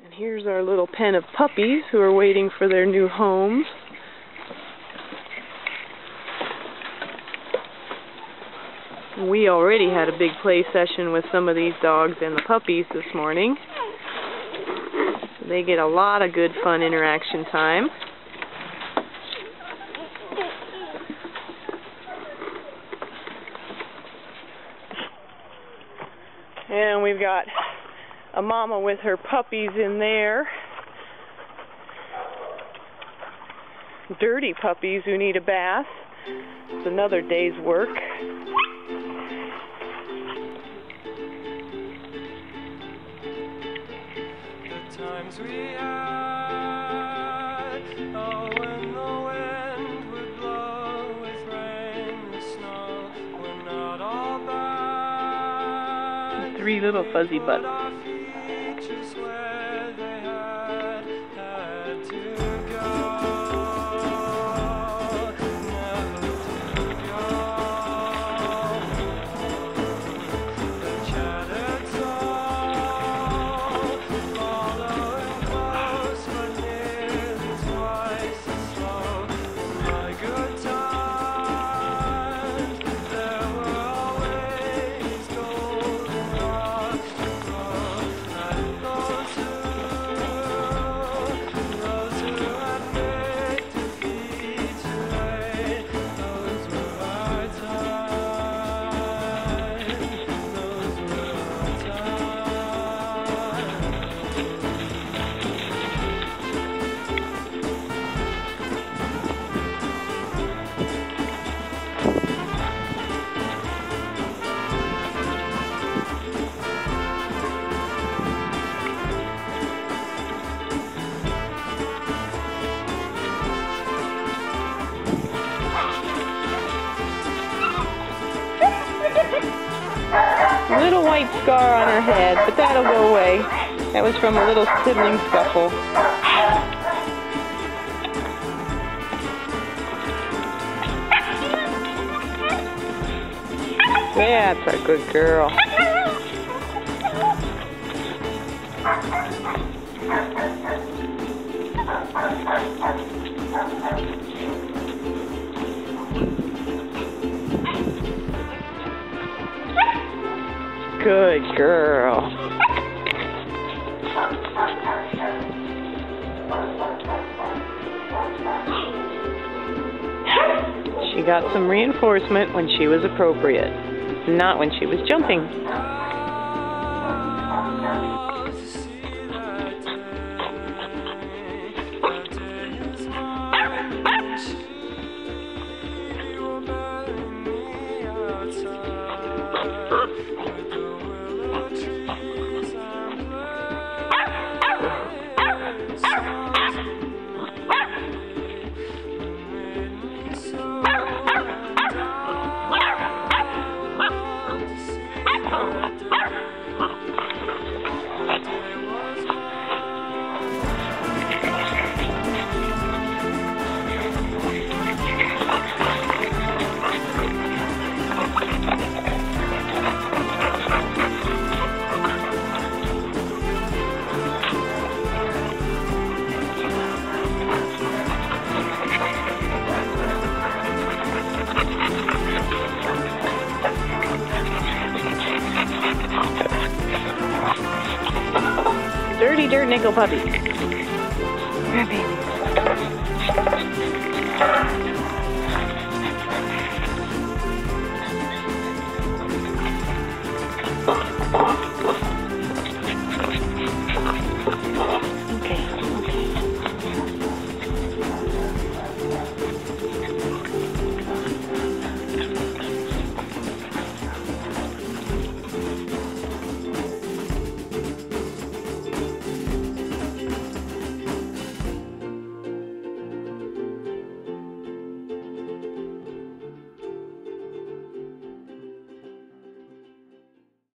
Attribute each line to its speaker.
Speaker 1: And here's our little pen of puppies who are waiting for their new homes. We already had a big play session with some of these dogs and the puppies this morning. They get a lot of good fun interaction time. And we've got a mama with her puppies in there. Dirty puppies who need a bath. It's another day's work.
Speaker 2: The times we had, oh, when the wind would blow with rain and snow, were not all bad.
Speaker 1: Three little fuzzy butts. Little white scar on her head, but that'll go away. That was from a little sibling scuffle. That's a good girl. Good girl. She got some reinforcement when she was appropriate, not when she was jumping. Dirty dirt nickel puppy. Come here, baby.